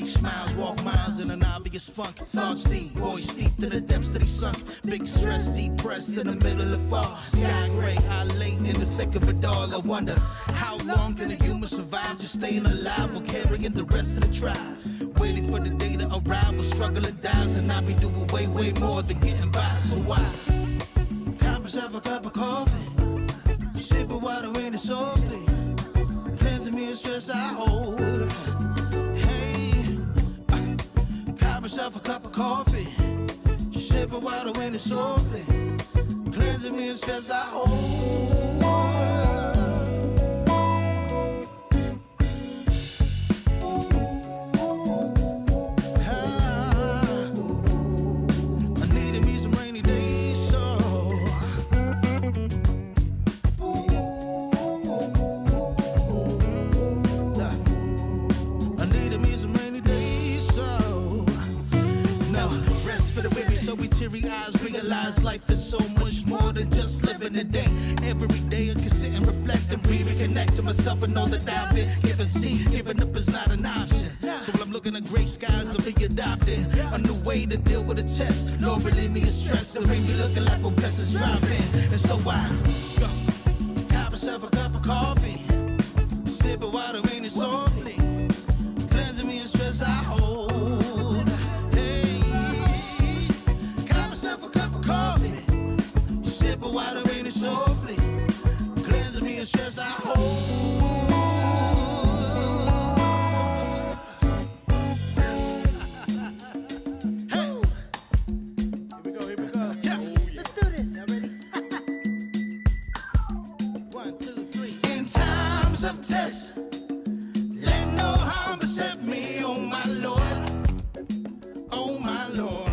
Fake smiles, walk miles in an obvious funk. Thoughts deep, boys steeped in the depths that he sunk. Big stress, depressed in the middle of fall. Sky gray, I late in the thick of it all. I wonder, how long can a human survive just staying alive or carrying the rest of the tribe? Waiting for the day to arrive or struggling dies, and I be doing way, way more than getting by. So why? Cop myself a cup of coffee, sip of water in it softly, cleansing me of stress I hold. Hey, cop myself a cup of coffee, sip of water in it softly, cleansing me of stress I hold. Life is so much more than just living a day. Every day I can sit and reflect and reconnect to myself and all that I've been given. See, giving up is not an option. So while I'm looking at gray skies, I'll be adopting a new way to deal with a test. Lord, relieve me of stress. The rain be looking like my blessings dropping. And so I got myself a cup of coffee, sip of water in it softly, cleansing me of stress I hold. Water in it softly, cleansing me of stress I hold. Hey, here we go. Yeah, let's do this. Y'all ready? 1, 2, 3. In times of test, let no harm beset me, oh my Lord, oh my Lord.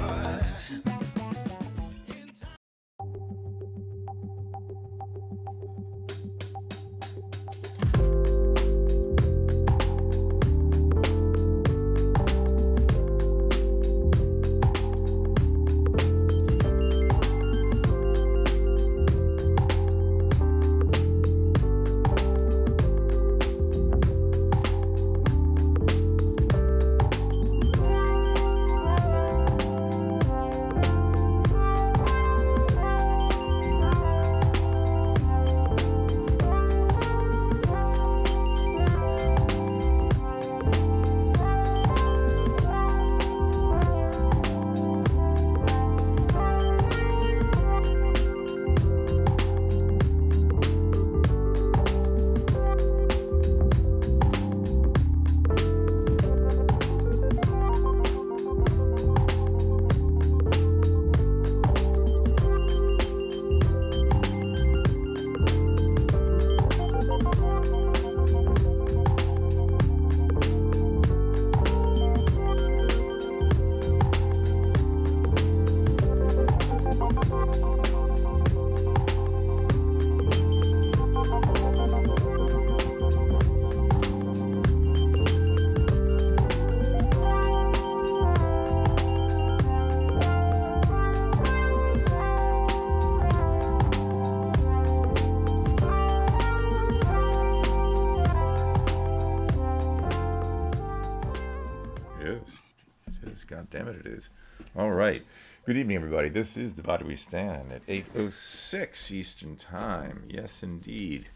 Damn it is. All right. Good evening, everybody. This is Divided We Stand at 8:06 Eastern Time. Yes, indeed.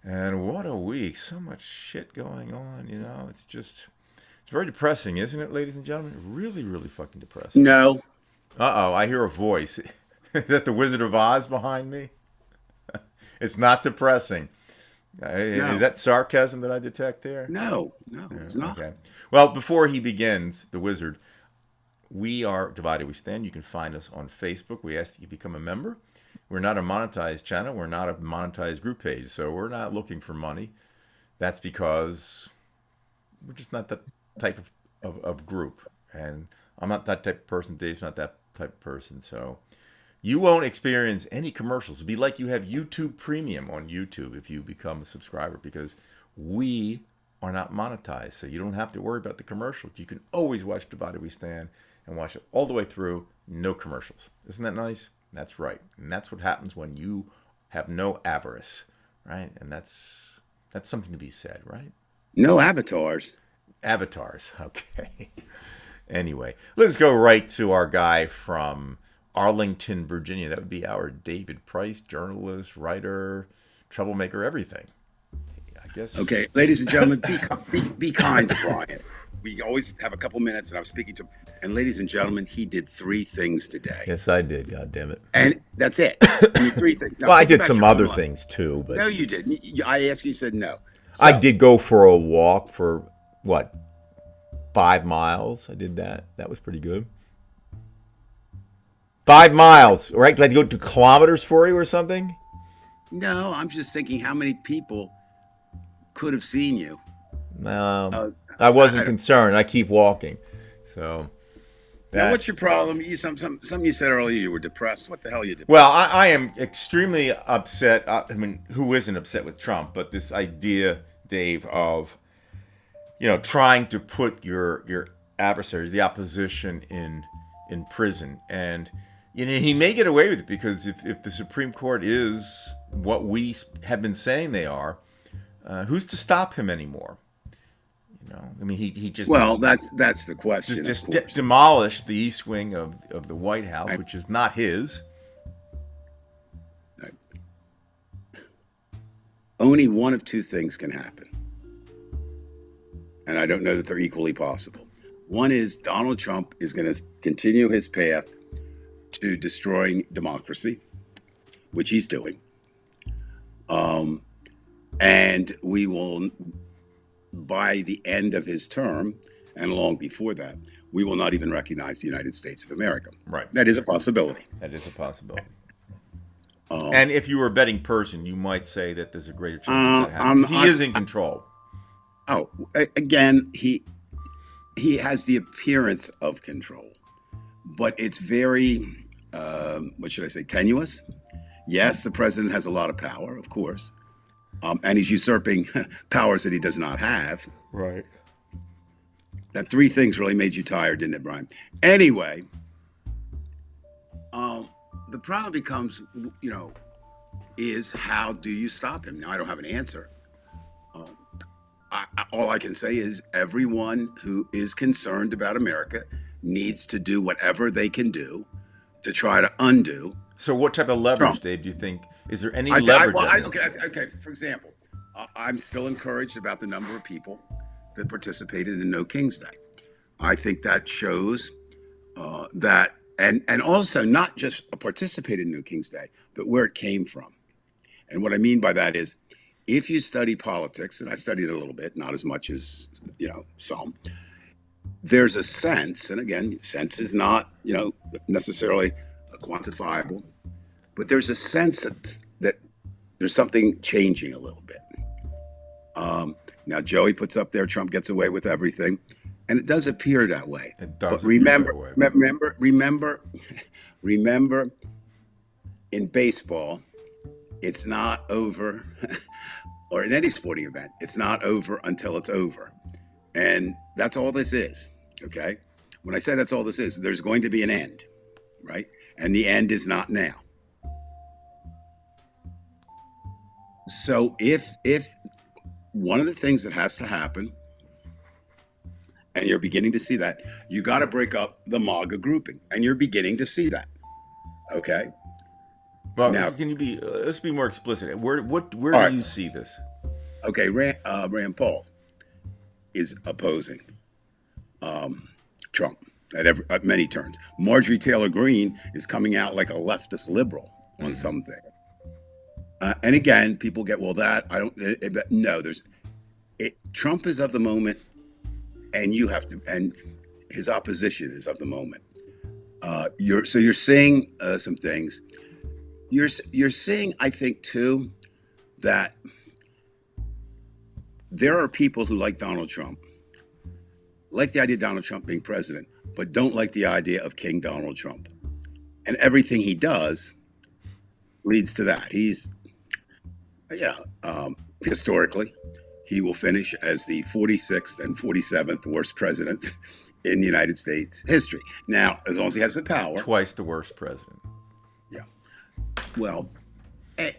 And what a week. So much shit going on, you know. It's very depressing, isn't it, ladies and gentlemen? Really, really fucking depressing. No. Uh-oh, I hear a voice. Is that the Wizard of Oz behind me? It's not depressing. No. Is that sarcasm that I detect there? No, it's not. Okay. Well, before he begins, the wizard, we are Divided We Stand. You can find us on Facebook. We ask that you become a member. We're not a monetized channel. We're not a monetized group page. So we're not looking for money. That's because we're just not that type of group. And I'm not that type of person. Dave's not that type of person. So you won't experience any commercials. It'd be like you have YouTube Premium on YouTube if you become a subscriber, because we are not monetized. So you don't have to worry about the commercials. You can always watch Divided We Stand and watch it all the way through. No commercials. Isn't that nice? That's right. And that's what happens when you have no avarice, right? And that's something to be said, right? No avatars. avatars. Okay. Anyway, let's go right to our guy from Arlington, Virginia. That would be our David Price, journalist, writer, troublemaker, everything. I guess. Okay, ladies and gentlemen, be kind to Brian. We always have a couple minutes, and I'm speaking to him. And ladies and gentlemen, he did 3 things today. Yes, I did. God damn it. And that's it. I mean, 3 things. Now, Well, I think did about some your other own life. things too, but No, you didn't. I asked you, you said no. I So, did go for a walk for what, 5 miles. I did that. That was pretty good. 5 miles, right? Do I have to go to kilometers for you or something? No, I'm just thinking how many people could have seen you. No, I wasn't concerned. I keep walking. So, Now, what's your problem? Something you said earlier, you were depressed. What the hell are you depressed? well, I am extremely upset. I mean, who isn't upset with Trump? But this idea, Dave, of trying to put your adversaries, the opposition, in prison, and he may get away with it because if the Supreme Court is what we have been saying they are, who's to stop him anymore? I mean, he just that's the question. just demolished the East Wing of the White House, which is not his. Only one of 2 things can happen, and I don't know that they're equally possible. One is Donald Trump is going to continue his path to destroying democracy, which he's doing, and we will, by the end of his term, and long before that, we will not even recognize the United States of America. Right. That is a possibility. That is a possibility. And if you were a betting person, you might say that there's a greater chance of that happening. 'Cause he is in control. Again, he has the appearance of control, but it's very, what should I say, tenuous. Yes, the president has a lot of power, of course, and he's usurping powers that he does not have. Right. That 3 things really made you tired, didn't it, Brian? Anyway, the problem becomes, is how do you stop him? Now, I don't have an answer. All I can say is everyone who is concerned about America needs to do whatever they can do to try to undo. So what type of leverage, Trump. Dave, do you think? Is there any leverage? Okay. For example, I'm still encouraged about the number of people that participated in No King's Day. I think that shows that, and also not just participated in No King's Day, but where it came from. And what I mean by that is, if you study politics, and I studied a little bit, not as much as some, there's a sense, and again, sense is not necessarily quantifiable, but there's a sense that there's something changing a little bit. Now, Joey puts up there, Trump gets away with everything, and it does appear that way. It does. But remember, in baseball, it's not over, or in any sporting event, it's not over until it's over. And that's all this is, okay? When I say that's all this is, there's going to be an end, right? And the end is not now. So if one of the things that has to happen, and you're beginning to see that, you got to break up the MAGA grouping, and you're beginning to see that, okay? Well, Now- can you be? Let's be more explicit. Where do right. you see this? Okay, Rand Paul is opposing Trump at many turns. Marjorie Taylor Greene is coming out like a leftist liberal on something. And again, people get, well, that I don't. No, Trump is of the moment, and you have to, and his opposition is of the moment. You're seeing some things. You're seeing, I think, too, that there are people who like Donald Trump, like the idea of Donald Trump being president, but don't like the idea of King Donald Trump. And everything he does leads to that. Historically, he will finish as the 46th and 47th worst presidents in the United States history. Now, as long as he has the power. Twice the worst president. Yeah. Well,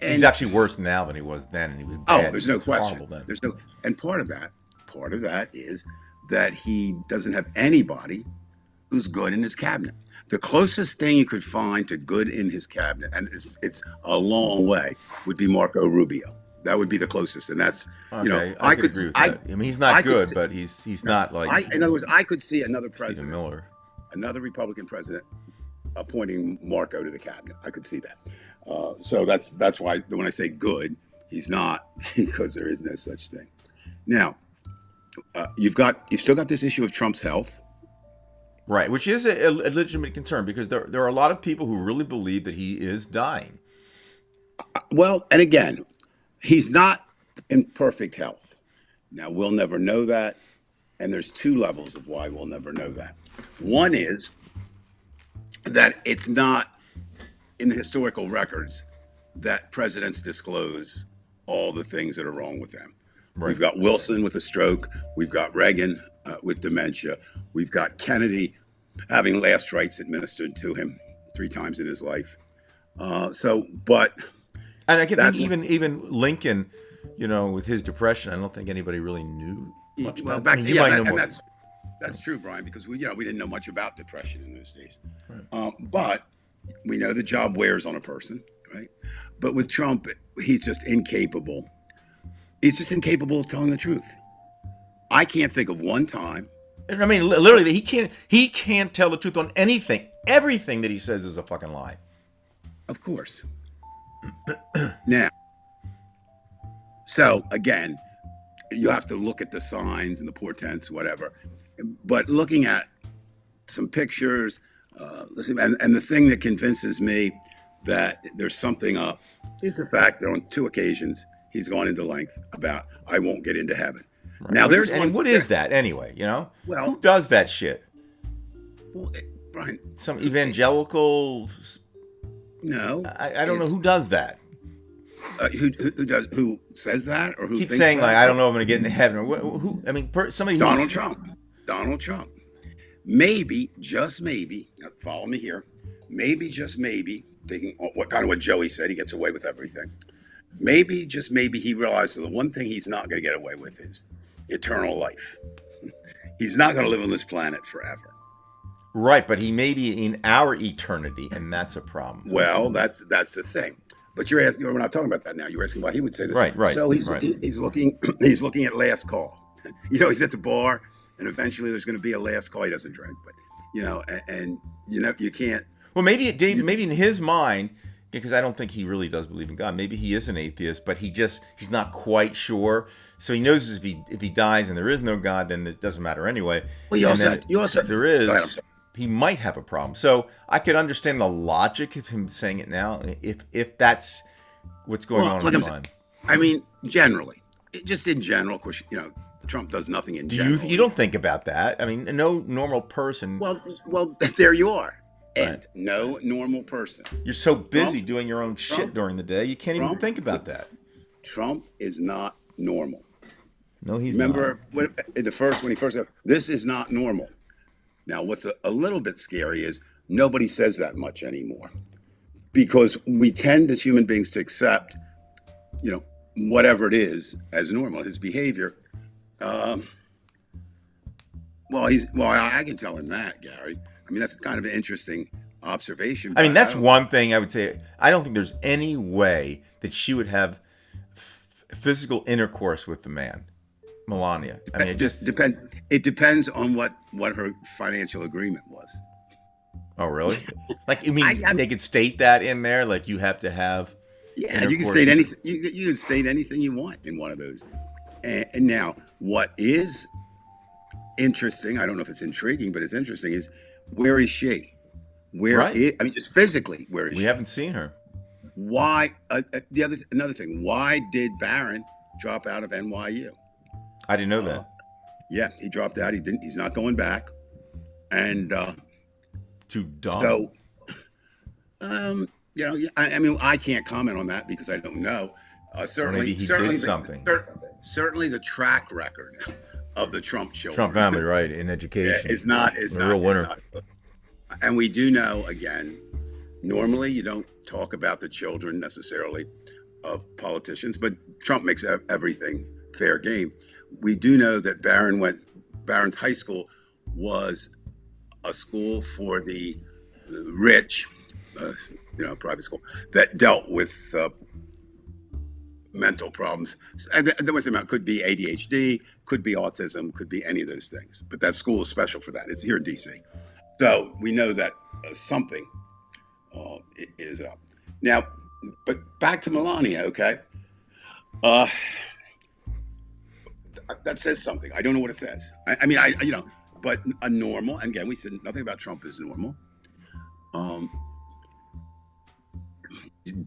He's actually worse now than he was then, and he was bad. there's no He was question. horrible then. And part of that is that he doesn't have anybody who's good in his cabinet. The closest thing you could find to good in his cabinet, and it's a long way, would be Marco Rubio. That would be the closest, and that's Okay, I could agree with that. I mean, he's not good, but he's not like in other words, I could see another Stephen president, Miller. another Republican president, appointing Marco to the cabinet. I could see that. So that's why when I say good, he's not, because there is no such thing. Now, you've still got this issue of Trump's health. Right, which is a legitimate concern because there are a lot of people who really believe that he is dying. Well, and again, he's not in perfect health. Now, we'll never know that, and there's two levels of why we'll never know that. One is that it's not in the historical records that presidents disclose all the things that are wrong with them. Right. We've got Wilson with a stroke. We've got Reagan with dementia. We've got Kennedy having last rites administered to him 3 times in his life. And I think even Lincoln, with his depression, I don't think anybody really knew much about it. That's true, Brian, because we didn't know much about depression in those days. Right. But we know the job wears on a person, right? But with Trump, he's just incapable. He's just incapable of telling the truth. I can't think of one time. I mean, literally, he can't tell the truth on anything. Everything that he says is a fucking lie. Of course. Now, so again, you have to look at the signs and the portents, whatever. But looking at some pictures, and the thing that convinces me that there's something up is the fact that on 2 occasions he's gone into length about I won't get into heaven. Right. Now there's one. What is that anyway? Well, who does that shit? Well, Brian, some evangelical. No, I don't know who does that. Who says that or who keeps thinks saying that? like I don't know if I'm going to get into heaven or who? I mean, somebody. Donald Trump. Maybe, just maybe. Follow me here. Maybe, just maybe. Thinking what Joey said, he gets away with everything. Maybe, just maybe, he realizes the one thing he's not going to get away with is eternal life. He's not going to live on this planet forever. Right, but he may be in our eternity, and that's a problem. Well, that's the thing. But you're asking. We're not talking about that now. You're asking why he would say this. Right. So he's looking at last call. He's at the bar, and eventually there's going to be a last call. He doesn't drink, but you can't. Well, maybe Dave, maybe in his mind, because I don't think he really does believe in God. Maybe he is an atheist, but he's not quite sure. So he knows if he dies and there is no God, then it doesn't matter anyway. Well, you also if there is, he might have a problem. So I could understand the logic of him saying it now, if that's what's going on in his mind. I mean, generally, just in general, of course, Trump does nothing in general. You don't think about that? I mean, no normal person. Well, there you are. And right. No normal person. You're so busy doing your own shit during the day, you can't even think about that. Trump is not normal. No, he's Remember not. when he first said, this is not normal. Now, what's a little bit scary is nobody says that much anymore. Because we tend as human beings to accept, whatever it is as normal, his behavior. I can tell him that, Gary. I mean, that's kind of an interesting observation. I mean, that's one thing I would say. I don't think there's any way that she would have physical intercourse with the man, Melania. I mean, it just depends. It depends on what her financial agreement was. Oh, really? Like, you mean they could state that in there? Like, you have to have. Yeah, you can state anything. You can state anything you want in one of those. And now, what is interesting? I don't know if it's intriguing, but it's interesting. Is where is she? Just physically, where is she? We haven't seen her. Why? Another thing. Why did Barron drop out of NYU? I didn't know that. Yeah, he dropped out. He didn't. He's not going back. And too dumb. So, I mean, I can't comment on that because I don't know. Certainly, did something. Certainly, the track record of the Trump children. Trump family, right, in education. Yeah, it's not a real winner. And we do know, again, normally you don't talk about the children necessarily of politicians, but Trump makes everything fair game. We do know that Barron went Barron's High School was a school for the rich, private school that dealt with mental problems. And there was could be ADHD, could be autism, could be any of those things. But that school is special for that. It's here in DC. So we know that something is up. Now, but back to Melania, okay? That says something. I don't know what it says. I mean, but a normal, and again, we said nothing about Trump is normal.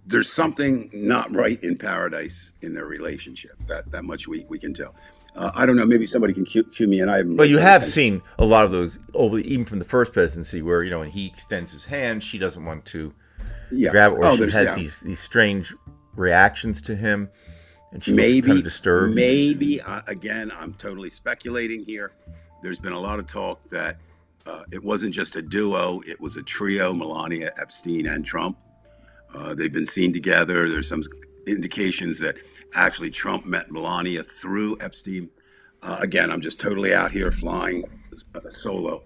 There's something not right in paradise in their relationship. That much we can tell. I don't know. Maybe somebody can cue me in. I haven't. But you have seen a lot of those, even from the first presidency, where when he extends his hand, she doesn't want to grab it, or she has these strange reactions to him, and she's kind of disturbed. Maybe again, I'm totally speculating here. There's been a lot of talk that it wasn't just a duo; it was a trio: Melania, Epstein, and Trump. They've been seen together. There's some indications that actually Trump met Melania through Epstein. Again, I'm just totally out here flying solo.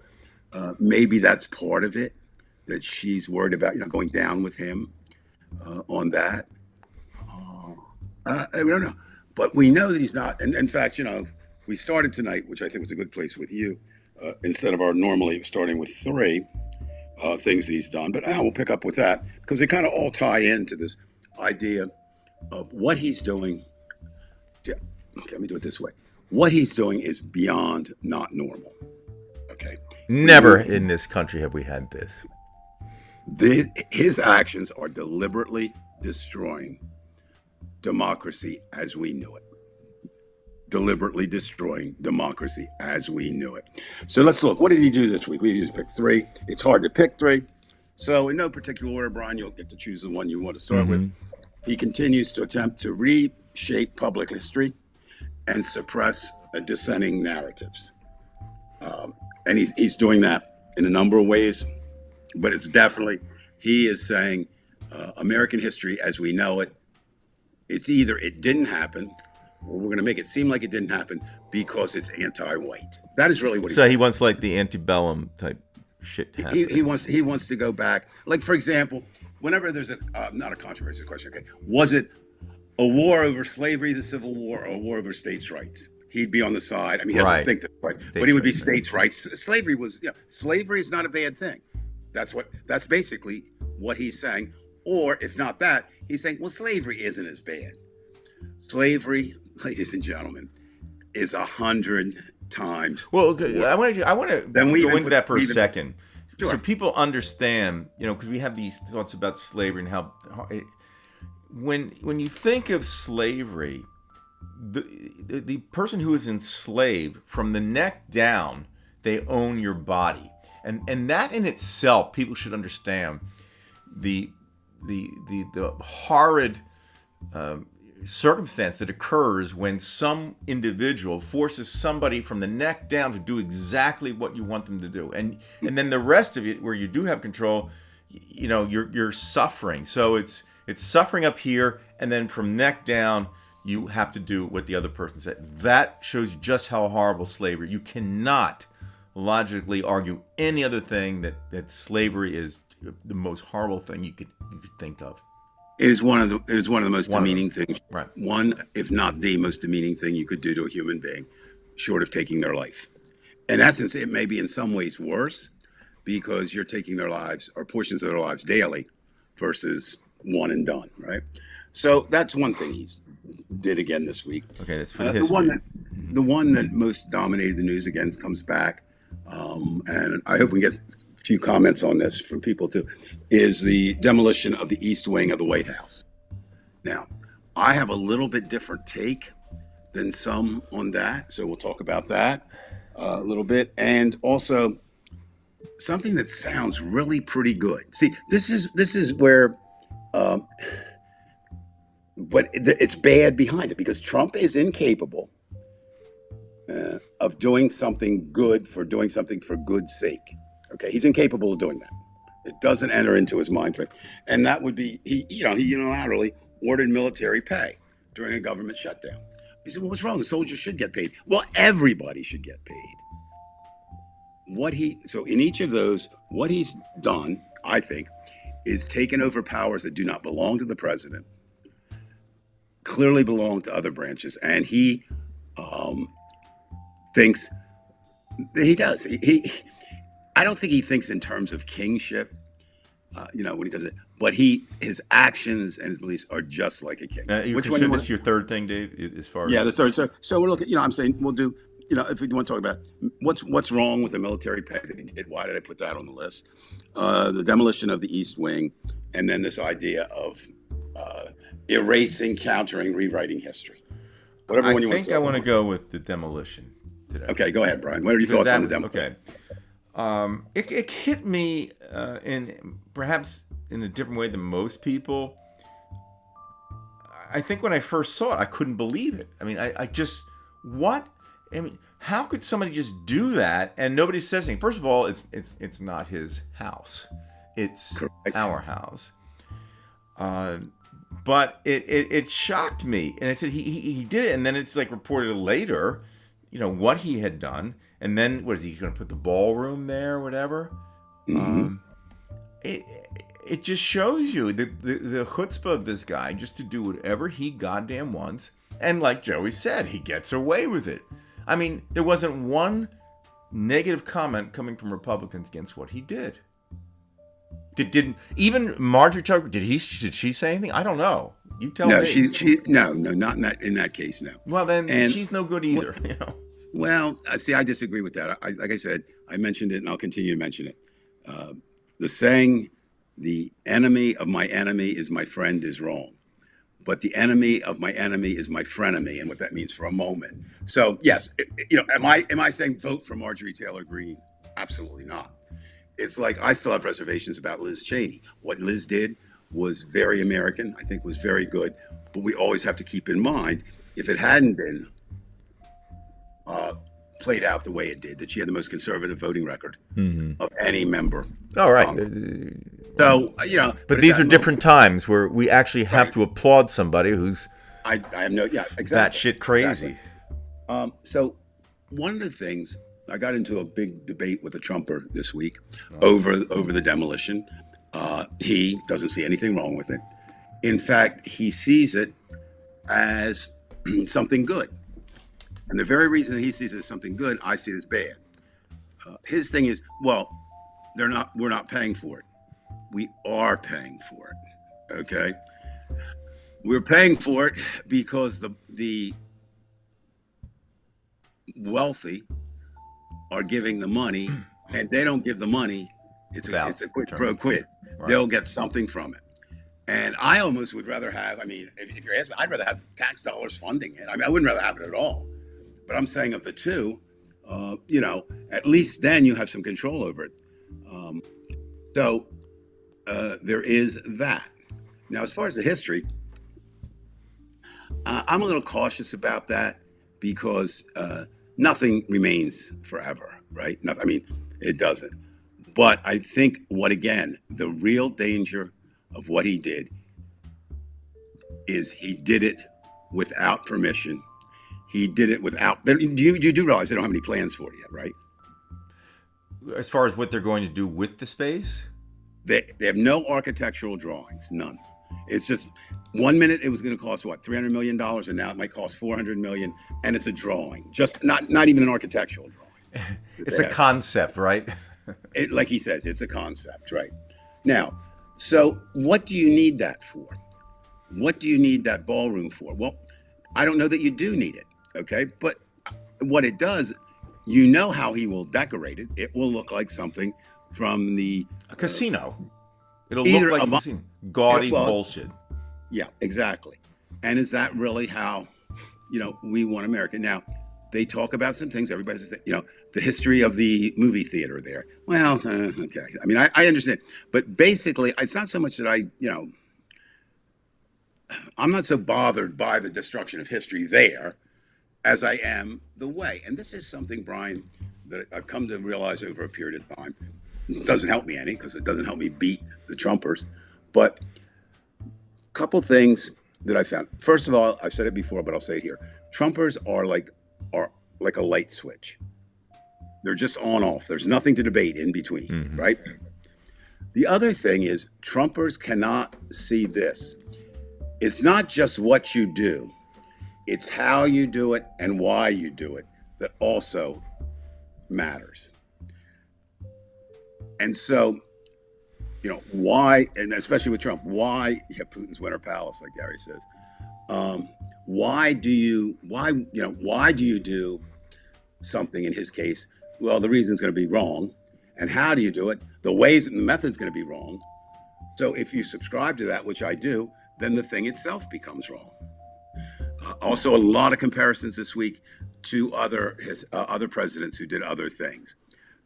Maybe that's part of it, that she's worried about, going down with him on that. I don't know. But we know that he's not. And in fact, we started tonight, which I think was a good place with you, instead of our normally starting with 3 things that he's done. But we'll pick up with that because they kind of all tie into this idea of what he's doing. Okay, let me do it this way. What he's doing is beyond not normal. Okay. Never in this country have we had this. His actions are deliberately destroying democracy as we knew it. Deliberately destroying democracy as we knew it. So let's look. What did he do this week? We just picked 3. It's hard to pick 3. So in no particular order, Brian, you'll get to choose the one you want to start with. He continues to attempt to reshape public history and suppress dissenting narratives. And he's doing that in a number of ways, but it's definitely, he is saying American history as we know it, it's either it didn't happen, or we're going to make it seem like it didn't happen because it's anti-white. That is really what he wants, like the antebellum type shit happening. He wants to go back. Like, for example, whenever there's not a controversial question, okay, was it a war over slavery, the Civil War, or a war over states' rights? He'd be on the side. I mean, he doesn't think that, right? But he would be states' rights. Slavery was, slavery is not a bad thing. That's basically what he's saying. Or if not that, he's saying, well, slavery isn't as bad. Slavery, ladies and gentlemen, is 100 times. Well, okay, I want to go into that for a second, sure. So people understand. Because we have these thoughts about slavery and how when you think of slavery, the person who is enslaved, from the neck down, they own your body, and that in itself, people should understand the horrid circumstance that occurs when some individual forces somebody from the neck down to do exactly what you want them to do, and then the rest of it, where you do have control, you're suffering. So it's suffering up here, and then from neck down, you have to do what the other person said. That shows you just how horrible slavery. You cannot logically argue any other thing that slavery is the most horrible thing you could think of. It is one of the most demeaning things. Right. One, if not the most demeaning thing you could do to a human being, short of taking their life. In essence, it may be in some ways worse because you're taking their lives or portions of their lives daily versus one and done, right? So that's one thing he did again this week. Okay, that's for the history. The one that most dominated the news again comes back, and I hope we can get a few comments on this from people too, is the demolition of the East Wing of the White House. Now, I have a little bit different take than some on that, so we'll talk about that a little bit, and also something that sounds really pretty good. See, this is where, but it's bad behind it because Trump is incapable of doing something good for doing something for good's sake. Okay, he's incapable of doing that. It doesn't enter into his mind frame, and that would be he unilaterally ordered military pay during a government shutdown. He said, "Well, what's wrong? The soldiers should get paid." Well, everybody should get paid. so in each of those, what he's done, I think, is taken over powers that do not belong to the president, clearly belong to other branches, and he thinks he does. I don't think he thinks in terms of kingship, when he does it, but his actions and his beliefs are just like a king. You Which consider one this your third thing, Dave, as far Yeah, as... the third. So we're looking. I'm saying we'll do. If we want to talk about what's wrong with the military pay that he did, why did I put that on the list? The demolition of the East Wing, and then this idea of erasing, countering, rewriting history. Whatever one you want to. I want to go with the demolition today. Okay, go ahead, Brian. What are your thoughts on the demolition? Okay. It hit me in perhaps in a different way than most people. I think when I first saw it, I couldn't believe it. I mean, I just, what? I mean, how could somebody just do that and nobody says anything? First of all, it's not his house. It's Correct. our house. But it shocked me. And I said, he did it. And then it's like reported later, what he had done. And then, what is he going to put the ballroom there or whatever? Mm-hmm. It just shows you the chutzpah of this guy just to do whatever he goddamn wants. And like Joey said, he gets away with it. I mean, there wasn't one negative comment coming from Republicans against what he did. Didn't even Marjorie Taylor, did she say anything? I don't know. You tell No, me. no, not in that case, no. Well, then And- she's no good either. Well, see, I disagree with that. Like I said, I mentioned it, and I'll continue to mention it. The saying, "The enemy of my enemy is my friend," is wrong. But the enemy of my enemy is my frenemy, and what that means for a moment. So, yes, am I saying vote for Marjorie Taylor Greene? Absolutely not. It's like I still have reservations about Liz Cheney. What Liz did was very American, I think was very good. But we always have to keep in mind, if it hadn't been played out the way it did, that she had the most conservative voting record of any member. All right. So, But these are different times where we actually have to applaud somebody who's I have exactly. that shit crazy. Exactly. So one of the things, I got into a big debate with a Trumper this week over the demolition. He doesn't see anything wrong with it. In fact, he sees it as something good. And the very reason that he sees it as something good, I see it as bad. His thing is, well, we're not paying for it. We are paying for it. Okay. We're paying for it because the wealthy are giving the money, and they don't give the money. It's a quid pro quid. Right. They'll get something from it. And I almost would rather have, if you're asking me, I'd rather have tax dollars funding it. I wouldn't rather have it at all. But I'm saying of the two, at least then you have some control over it. So there is that. Now, as far as the history, I'm a little cautious about that because nothing remains forever, right? It doesn't. But I think the real danger of what he did is he did it without permission. He did it without. You do realize they don't have any plans for it yet, right? As far as what they're going to do with the space? They have no architectural drawings, none. It's just 1 minute it was going to cost what, $300 million, and now it might cost $400 million, and it's a drawing, just not even an architectural drawing. It's a concept, right? Like he says, it's a concept, right? Now, so what do you need that for? What do you need that ballroom for? Well, I don't know that you do need it, okay? But what it does, how he will decorate it. It will look like something from a casino. It'll look like a casino. Gaudy bullshit. Yeah, exactly. And is that really how, we want America? Now, they talk about some things. Everybody says, the history of the movie theater there. Well, okay. I understand. But basically, it's not so much that I'm not so bothered by the destruction of history there as I am the way. And this is something, Brian, that I've come to realize over a period of time. It doesn't help me any because it doesn't help me beat the Trumpers. But a couple things that I found. First of all, I've said it before, but I'll say it here. Trumpers are like a light switch. They're just on off. There's nothing to debate in between, right? The other thing is Trumpers cannot see this. It's not just what you do, it's how you do it and why you do it that also matters. And so, why, and especially with Trump, why Putin's Winter Palace, like Gary says, why do you do something in his case? Well, the reason is going to be wrong. And how do you do it? The ways and the method's going to be wrong. So if you subscribe to that, which I do, then the thing itself becomes wrong. Also, a lot of comparisons this week to other presidents who did other things.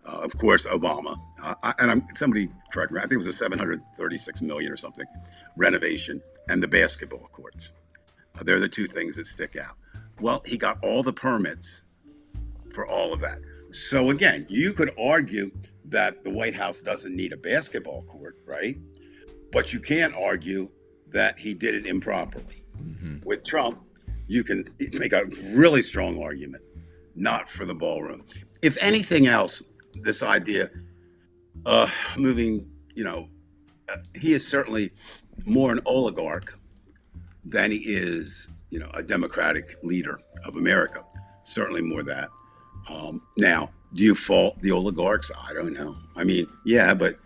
Of course, Obama. Somebody correct me. I think it was a 736 million or something renovation, and the basketball courts. They're the two things that stick out. Well, he got all the permits for all of that. So again, you could argue that the White House doesn't need a basketball court, right? But you can't argue that he did it improperly. With Trump, you can make a really strong argument, not for the ballroom. If anything else, this idea moving, he is certainly more an oligarch than he is, a democratic leader of America. Certainly more that. Now, do you fault the oligarchs? I don't know. I mean, yeah, but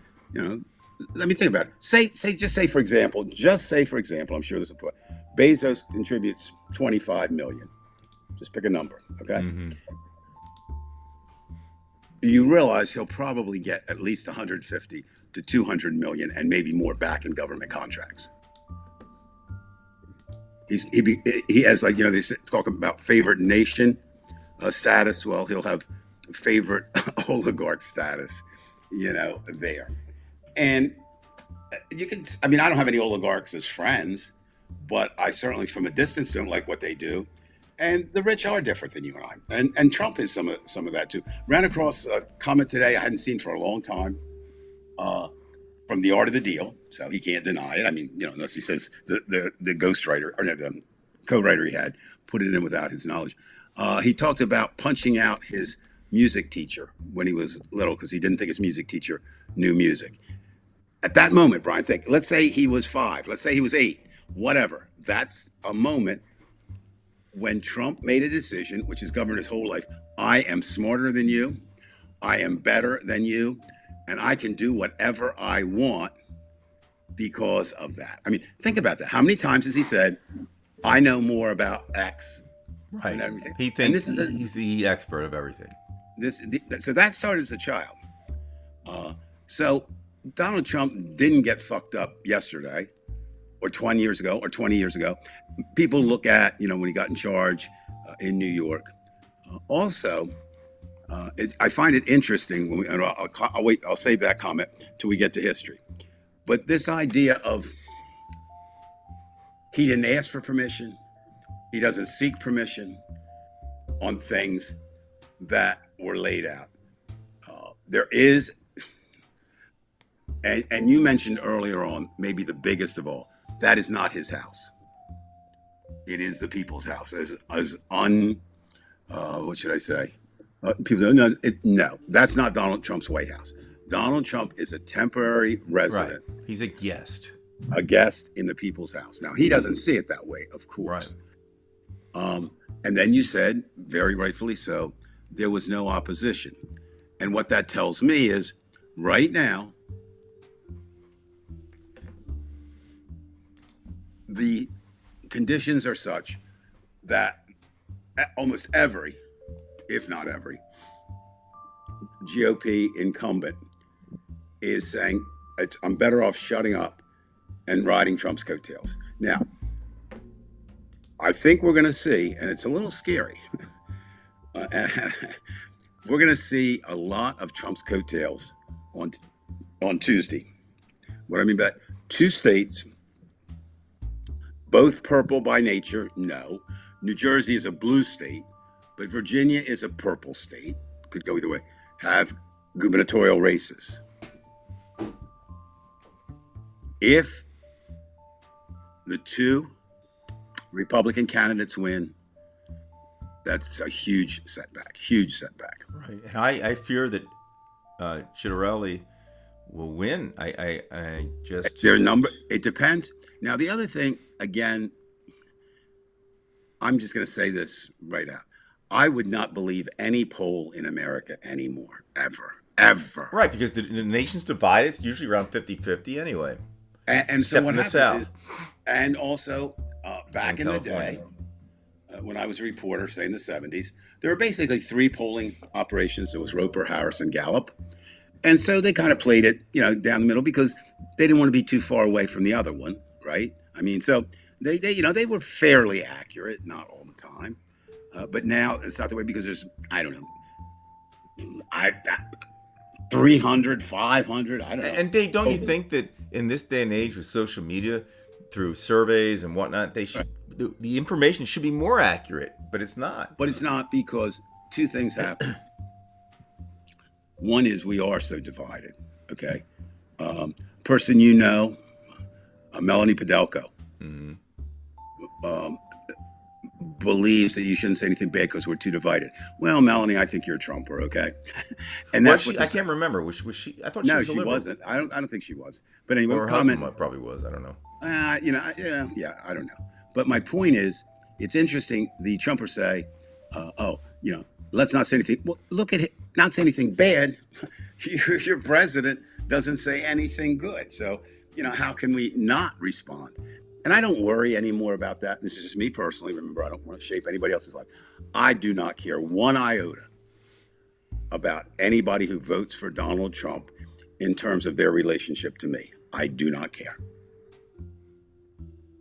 let me think about it. Just say for example, I'm sure this will put Bezos contributes 25 million. Just pick a number, okay? You realize he'll probably get at least 150 to 200 million and maybe more back in government contracts. He has, like, they talk about favorite nation status. Well, he'll have favorite oligarch status, there. And I don't have any oligarchs as friends, but I certainly from a distance don't like what they do. And the rich are different than you and I. And Trump is some of that too. Ran across a comment today I hadn't seen for a long time from The Art of the Deal. So he can't deny it. I mean, unless he says the ghostwriter, or no, the co-writer he had put it in without his knowledge. He talked about punching out his music teacher when he was little because he didn't think his music teacher knew music. At that moment, Brian, let's say he was 5, let's say he was 8, whatever. That's a moment when Trump made a decision, which has governed his whole life. I am smarter than you. I am better than you. And I can do whatever I want because of that. I mean, think about that. How many times has he said, I know more about X Right. than everything? He thinks he's the expert of everything. So that started as a child. So Donald Trump didn't get fucked up yesterday or 20 years ago or 20 years ago. People look at, when he got in charge in New York. I find it interesting, and I'll save that comment till we get to history. But this idea of he didn't ask for permission, he doesn't seek permission on things that were laid out. There is, and you mentioned earlier on, maybe the biggest of all, that is not his house. It is the people's house. What should I say? People don't know. No, that's not Donald Trump's White House. Donald Trump is a temporary resident. Right. He's a guest. A guest in the people's house. Now, he doesn't see it that way, of course. Right. And then you said, very rightfully so, there was no opposition. And what that tells me is, right now, the conditions are such that almost every, if not every, GOP incumbent is saying, I'm better off shutting up and riding Trump's coattails. Now, I think we're going to see, and it's a little scary, we're going to see a lot of Trump's coattails on Tuesday. What I mean by that, 2 states, both purple by nature, no. New Jersey is a blue state, but Virginia is a purple state, could go either way, have gubernatorial races. If the 2 Republican candidates win, That's a huge setback. Huge setback. Right. And I fear that Chitterelli will win. I just Their number. It depends. Now the other thing, again, I'm just going to say this right out. I would not believe any poll in America anymore, ever. right, because the nation's divided. It's usually around 50-50 anyway. And so Except what in the happens South. is, and also back in the California. day, when I was a reporter, say in the 70s, there were basically three polling operations. There was Roper, Harris, and Gallup. And so they kind of played it, down the middle because they didn't want to be too far away from the other one, right? I mean, so they were fairly accurate, not all the time. But now it's not the way because there's, I don't know, 300, 500, I don't know. And Dave, don't you think that in this day and age with social media, through surveys and whatnot, they should the information should be more accurate, but it's not. But it's not because two things happen. One is we are so divided, okay? Person Melanie Padelko, believes that you shouldn't say anything bad because we're too divided. Well, Melanie, I think you're a Trumper, okay? And Was that's she? what I can't remember. Was she? I thought she No, was a she liberal. wasn't. I don't think she was. But anyway, Or her comment. husband probably was. I don't know. Yeah, I don't know. But my point is, it's interesting. The Trumpers say, let's not say anything. Well, look at it. Not say anything bad. Your president doesn't say anything good. So, how can we not respond? And I don't worry anymore about that. This is just me personally. Remember, I don't want to shape anybody else's life. I do not care one iota about anybody who votes for Donald Trump in terms of their relationship to me. I do not care.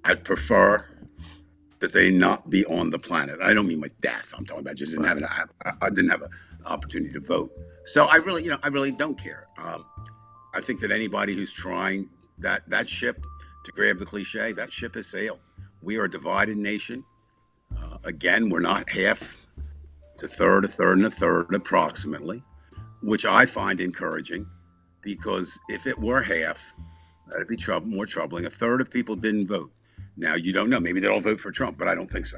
I'd prefer that they not be on the planet. I don't mean my death. I'm talking about just didn't have I didn't have an opportunity to vote. So I really don't care. I think that anybody who's trying that ship, to grab the cliche, that ship has sailed. We are a divided nation. Again, we're not half. It's a third, and a third approximately, which I find encouraging because if it were half, that'd be more troubling. A third of people didn't vote. Now you don't know. Maybe they'll vote for Trump, but I don't think so.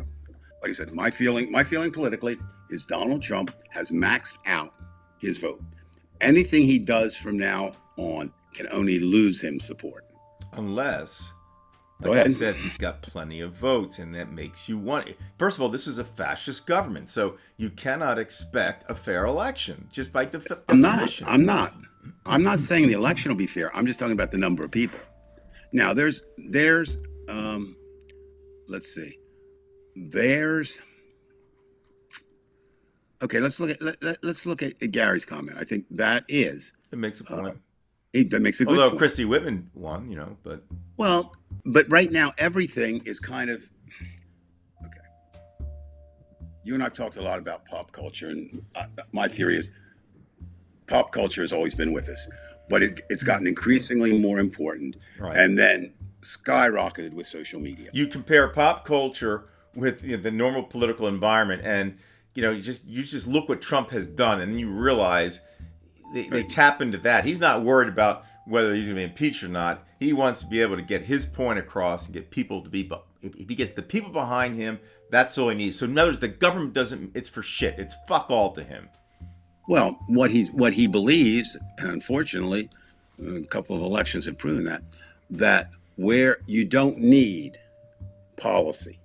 Like I said, my feeling politically is Donald Trump has maxed out his vote. Anything he does from now on can only lose him support. Unless, Go like ahead. he says, he's got plenty of votes, and that makes you want it. First of all, this is a fascist government, so you cannot expect a fair election just by definition. I'm not saying the election will be fair. I'm just talking about the number of people. Now there's let's see. Okay, let's look at Gary's comment. I think that is It makes a point. that makes a good Although point. Christy Whitman won, but Well, but right now everything is kind of okay. You and I've talked a lot about pop culture, and my theory is pop culture has always been with us, but it's gotten increasingly more important, Right. and then skyrocketed with social media. you compare pop culture with the normal political environment, and you just look what Trump has done, and then you realize they tap into that. He's not worried about whether he's going to be impeached or not. He wants to be able to get his point across and get people to be. If he gets the people behind him, that's all he needs. So in other words, the government doesn't. It's for shit. It's fuck all to him. Well, what he believes, unfortunately, a couple of elections have proven that where you don't need policy,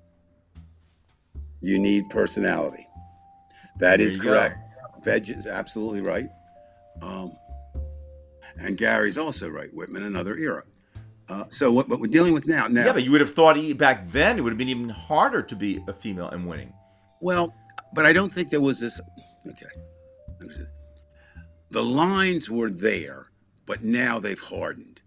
you need personality. That is There you correct. Veg is absolutely right. And Gary's also right. Whitman, another era. So what we're dealing with now. Yeah, but you would have thought back then it would have been even harder to be a female and winning. Well, but I don't think there was this. Okay. The lines were there, but now they've hardened.